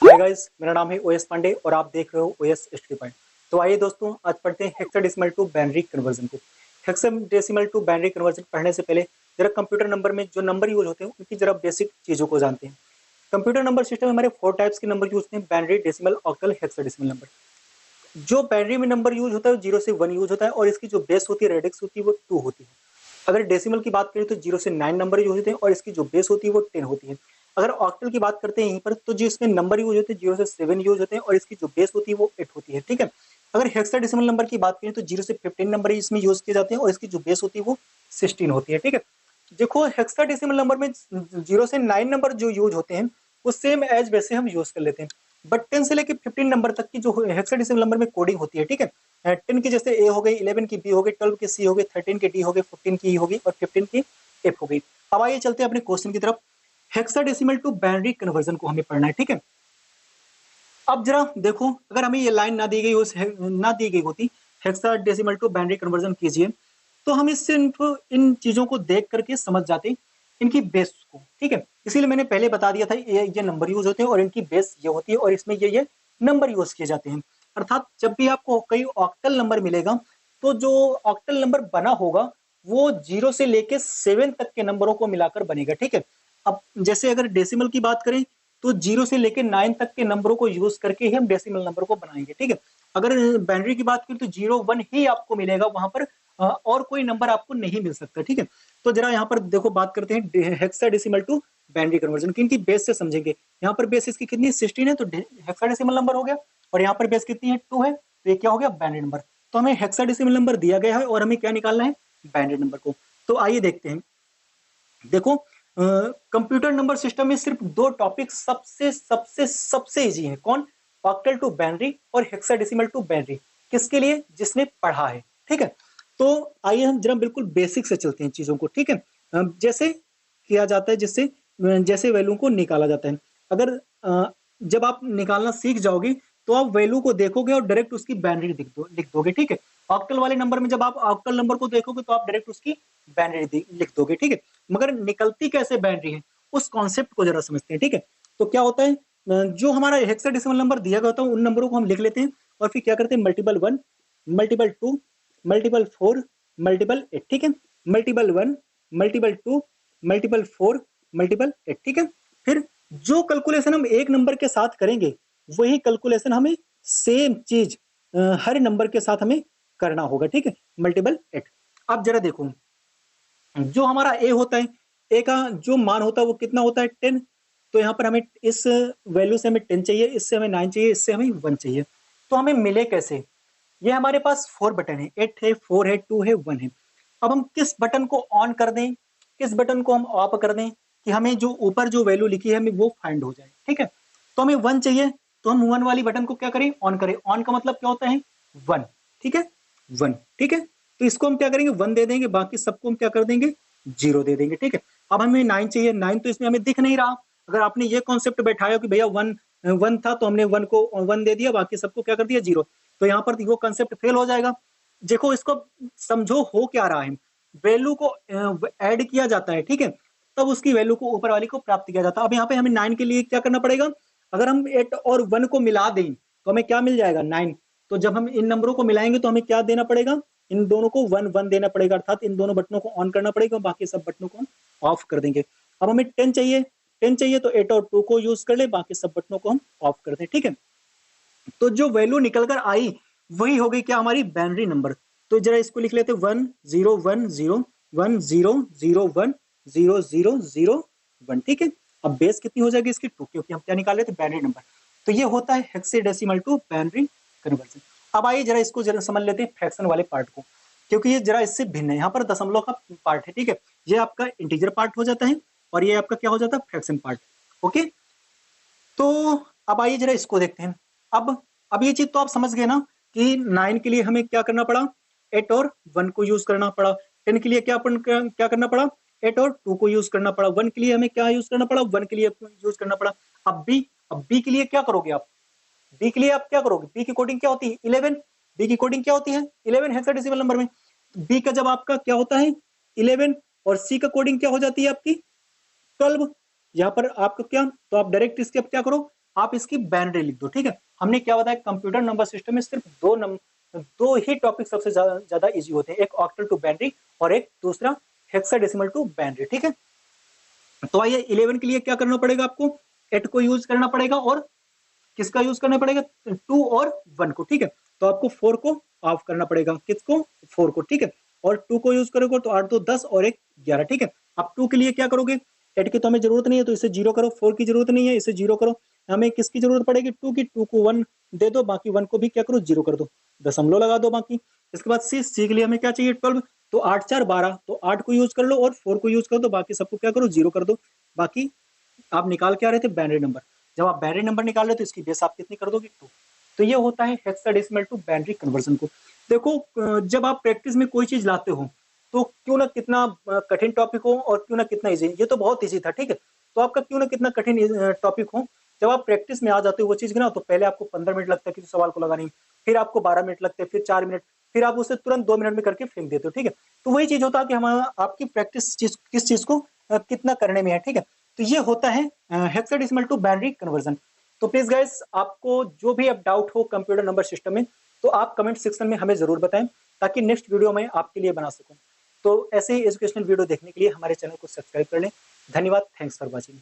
Hi guys, मेरा नाम है ओएस पांडे और आप देख रहे हो ओएस हिस्ट्री पॉइंट। तो आइए दोस्तों, आज पढ़ते हैं हेक्साडेसिमल टू बाइनरी कन्वर्जन को। हेक्साडेसिमल टू बाइनरी कन्वर्जन पढ़ने से पहले जरा कंप्यूटर नंबर में जो नंबर यूज होते हैं उनकी जरा बेसिक चीजों को जानते हैं। कंप्यूटर नंबर सिस्टम में हमारे 4 टाइप्स के नंबर यूज होते हैं: binary, decimal, octal, hexadecimal number. जो बाइनरी में नंबर यूज होता है वो 0 से 1 यूज होता है और इसकी जो बेस होती है, रेडिक्स होती है, वो 2 होती है। अगर डेसिमल की बात करें तो 0 से 9 नंबर यूज होते हैं और इसकी जो बेस होती है वो 10 होती है। अगर ऑक्टल की बात करते हैं यहीं पर, तो जो इसमें नंबर यूज होते हैं 0 से 7 यूज होते हैं और इसकी जो बेस होती है वो 8 होती है। ठीक है। अगर हेक्साडेसिमल नंबर की बात करें तो 0 से 15 नंबर इसमें यूज किए जाते हैं और इसकी जो बेस होती है वो 16 होती है। ठीक है। देखो, हेक्साडेसिमल नंबर में 0 से 9 नंबर जो यूज होते हैं वो सेम एज वैसे हम यूज कर लेते हैं, बट 10 से लेकर 15 नंबर तक की जो हेक्साडेसिमल नंबर में कोडिंग होती है, ठीक है, 10 की जैसे ए हो गई, 11 की बी हो गई, 12 की सी हो गई, 13 की डी हो गई, 14 की ई हो गई और 15 की एफ हो गई। अब आइए चलते हैं अपने क्वेश्चन की तरफ। हेक्साडेसिमल टू बाइनरी कन्वर्जन को हमें पढ़ना है। ठीक है। अब जरा देखो, अगर हमें ये लाइन ना दी गई ना दी गई होती हेक्साडेसिमल टू बाइनरी कन्वर्जन कीजिए, तो हम इससे इन चीजों को देख करके समझ जाते इनकी बेस को। ठीक है। इसीलिए मैंने पहले बता दिया था ये नंबर यूज होते हैं और इनकी बेस ये होती है और इसमें ये नंबर यूज किए जाते हैं। अर्थात जब भी आपको कई ऑक्टल नंबर मिलेगा तो जो ऑक्टल नंबर बना होगा वो 0 से लेके 7 तक के नंबरों को मिलाकर बनेगा। ठीक है। अब जैसे अगर डेसिमल की बात करें तो 0 से लेके 9 तक के नंबरों को यूज करके ही हम डेसिमल नंबर को बनाएंगे। ठीक है। अगर बाइनरी की बात करें तो 0 1 ही आपको मिलेगा वहां पर, और कोई नंबर आपको नहीं मिल सकता। ठीक है। तो जरा यहाँ पर देखो, बात करते हैं हेक्साडेसिमल टू बाइनरी कन्वर्जन की। इनकी बेस से समझेंगे। यहाँ पर बेस इसकी कितनी 16 है तो हेक्साडेसिमल नंबर हो गया, और यहाँ पर बेस कितनी है 2 है, तो ये क्या हो गया बाइनरी नंबर। तो हमें हेक्साडेसिमल नंबर दिया गया है और हमें क्या निकालना है, बाइनरी नंबर को। तो आइए देखते हैं। देखो, कंप्यूटर नंबर सिस्टम में सिर्फ 2 टॉपिक सबसे सबसे सबसे इजी है। कौन? ऑक्टल टू बाइनरी और हेक्साडेसिमल टू बाइनरी। किसके लिए? जिसने पढ़ा है। ठीक है। तो आइए हम जरा बिल्कुल बेसिक से चलते हैं चीजों को। ठीक है। जैसे किया जाता है, जिससे जैसे वैल्यू को निकाला जाता है। अगर जब आप निकालना सीख जाओगे तो आप वैल्यू को देखोगे और डायरेक्ट उसकी बाइनरी लिख दोगे। ठीक है। ऑक्टल वाले नंबर में जब आप ऑक्टल नंबर को देखोगे तो आप डायरेक्ट उसकी बाइनरी लिख दोगे। ठीक है। मगर निकलती कैसे बाइनरी है, उस कॉन्सेप्ट को जरा समझते हैं। ठीक है। तो क्या होता है, जो हमारा हेक्साडेसिमल नंबर दिया गया होता है उन नंबरों को हम लिख लेते हैं और फिर क्या करते हैं, मल्टीपल 1, मल्टीपल 2, मल्टीपल 4, मल्टीपल 8। ठीक है। Multiple 1, multiple 2, multiple 4, multiple 8। ठीक है। फिर जो कैलकुलेशन हम एक नंबर के साथ करेंगे वही कैलकुलेशन हमें सेम चीज हर नंबर के साथ हमें करना होगा। ठीक है। मल्टीपल 8। अब जरा देखो, जो हमारा ए होता है, ए का जो मान होता है वो कितना होता है 10। तो यहाँ पर हमें इस वैल्यू से हमें 10 चाहिए, इससे हमें 9 चाहिए, इससे हमें 1 चाहिए। तो हमें मिले कैसे? ये हमारे पास 4 बटन है, 8 है, 4 है, 2 है, 1 है। अब हम किस बटन को ऑन कर दें, किस बटन को हम ऑफ कर दें कि हमें जो ऊपर जो वैल्यू लिखी है हमें वो फाइंड हो जाए। ठीक है। तो हमें 1 चाहिए, तो हम 1 वाली बटन को क्या करें, ऑन करें। ऑन का मतलब क्या होता है, 1। ठीक है। 1। ठीक है। तो इसको हम क्या करेंगे, 1 दे देंगे, बाकी सबको हम क्या कर देंगे, 0 दे देंगे। ठीक है। अब हमें 9 चाहिए, 9 तो इसमें हमें दिख नहीं रहा। अगर आपने ये कॉन्सेप्ट बैठाया कि भैया 1 था तो हमने 1 को 1 दे दिया, बाकी सबको क्या कर दिया, 0, तो यहाँ पर वो कंसेप्ट फेल हो जाएगा। देखो, इसको समझो हो क्या रहा है, वैल्यू को ऐड किया जाता है। ठीक है। तब उसकी वैल्यू को ऊपर वाली को प्राप्त किया जाता है। अब यहाँ पे हमें 9 के लिए क्या करना पड़ेगा, अगर हम 8 और 1 को मिला दें तो हमें क्या मिल जाएगा, 9। तो जब हम इन नंबरों को मिलाएंगे तो हमें क्या देना पड़ेगा, इन दोनों को 1 1 देना पड़ेगा, अर्थात इन दोनों बटनों को ऑन करना पड़ेगा और बाकी सब बटनों को हम ऑफ कर देंगे। अब हमें 10 चाहिए, 10 चाहिए तो 8 और 2 को यूज कर ले, बाकी सब बटनों को हम ऑफ कर दें। ठीक है। तो जो वैल्यू निकल कर आई वही हो गई क्या, हमारी बाइनरी नंबर। तो जरा इसको लिख लेते 1 0 1 0 1 0 0 1 0 0 0 1। ठीक है। अब बेस कितनी हो जाएगी इसकी, 2, क्योंकि हम क्या निकाल रहे थे, बाइनरी नंबर। तो ये होता है हेक्साडेसिमल टू बाइनरी कन्वर्जन। अब आइए जरा इसको जरा समझ लेते हैं फ्रैक्शन वाले पार्ट को, क्योंकि ये जरा इससे भिन्न है। यहाँ पर दशमलव का पार्ट है। ठीक है। ये आपका इंटीजर पार्ट हो जाता है और ये आपका क्या हो जाता है, फ्रैक्शन पार्ट। ओके। तो अब आइए जरा इसको देखते हैं। अब ये चीज तो आप समझ गए ना कि 9 के लिए हमें क्या करना पड़ा, 8 और 1 को यूज करना पड़ा। 10 के लिए क्या करना पड़ा, 8 और 2 को यूज करना पड़ा। 1 के लिए हमें क्या यूज करना पड़ा, 1 के लिए यूज करना पड़ा। अब बी के लिए क्या करोगे आप, बी के लिए आप क्या करोगे, बी की कोडिंग क्या होती है, 11। बी की कोडिंग क्या होती है, 11 हेक्साडेसिमल नंबर में। बी का जब आपका क्या होता है 11, और सी का कोडिंग क्या हो जाती है आपकी 12। यहाँ पर आपका क्या, तो आप डायरेक्ट इसके अब क्या करो, आप इसकी बाइनरी लिख दो, ठीक है। हमने क्या बताया, कंप्यूटर नंबर सिस्टम में सिर्फ दो ही टॉपिक सबसे ज्यादा इजी होते हैं, एक ऑक्टल टू बाइनरी और एक दूसरा हेक्साडेसिमल टू बाइनरी, ठीक है। तो आइए 11 के लिए क्या करना पड़ेगा, आपको 8 को यूज करना पड़ेगा और किसका यूज करना पड़ेगा, 2 और 1 को, ठीक है। तो आपको 4 को ऑफ करना पड़ेगा, किसको, 4 को, ठीक है। और 2 को यूज करोगे तो 8 2 10 और 1 11, ठीक है। अब 2 के लिए क्या करोगे, 8 की तो हमें जरूरत नहीं है तो इसे 0 करो, 4 की जरूरत नहीं है इसे 0 करो, हमें किसकी जरूरत पड़ेगी, 2 की, 2 को 1 दे दो, बाकी 1 को भी क्या करो, 0 कर दो, दशमलव लगा दो बाकी। इसके बाद सी के लिए हमें क्या चाहिए, 12, तो 8 4 12, तो 8 को यूज कर लो और 4 को यूज कर दो, बाकी सबको क्या करो, 0 कर दो। बाकी आप निकाल के आ रहे थे बाइनरी नंबर, जब आप बाइनरी नंबर निकाल रहे हो तो इसकी बेस आप कितनी कर दोगे, 2। तो ये होता है हेक्साडेसिमल टू बाइनरी कन्वर्जन को। देखो जब आप प्रैक्टिस में कोई चीज लाते हो तो क्यों ना कितना कठिन टॉपिक हो और क्यों ना कितना इजी, ये तो बहुत इजी था, ठीक है। तो आपका क्यों ना कितना कठिन टॉपिक हो, जब आप प्रैक्टिस में आ जाते हो वो चीज ना, तो पहले आपको 15 मिनट लगता है किसी सवाल को लगाने में, फिर आपको 12 मिनट लगते हैं, फिर 4 मिनट, फिर आप उसे तुरंत 2 मिनट में करके फेंक देते हो, ठीक है। तो वही चीज होता है कि हमारा आपकी प्रैक्टिस किस चीज को कितना करने में है, ठीक है। तो ये होता है हेक्साडेसिमल टू बाइनरी कन्वर्जन। तो प्लीज गाइस, आपको जो भी अब डाउट हो कंप्यूटर नंबर सिस्टम में, तो आप कमेंट सेक्शन में हमें जरूर बताएं, ताकि नेक्स्ट वीडियो में आपके लिए बना सकूं। तो ऐसे ही एजुकेशनल वीडियो देखने के लिए हमारे चैनल को सब्सक्राइब कर लें। धन्यवाद, थैंक्स फॉर वॉचिंग।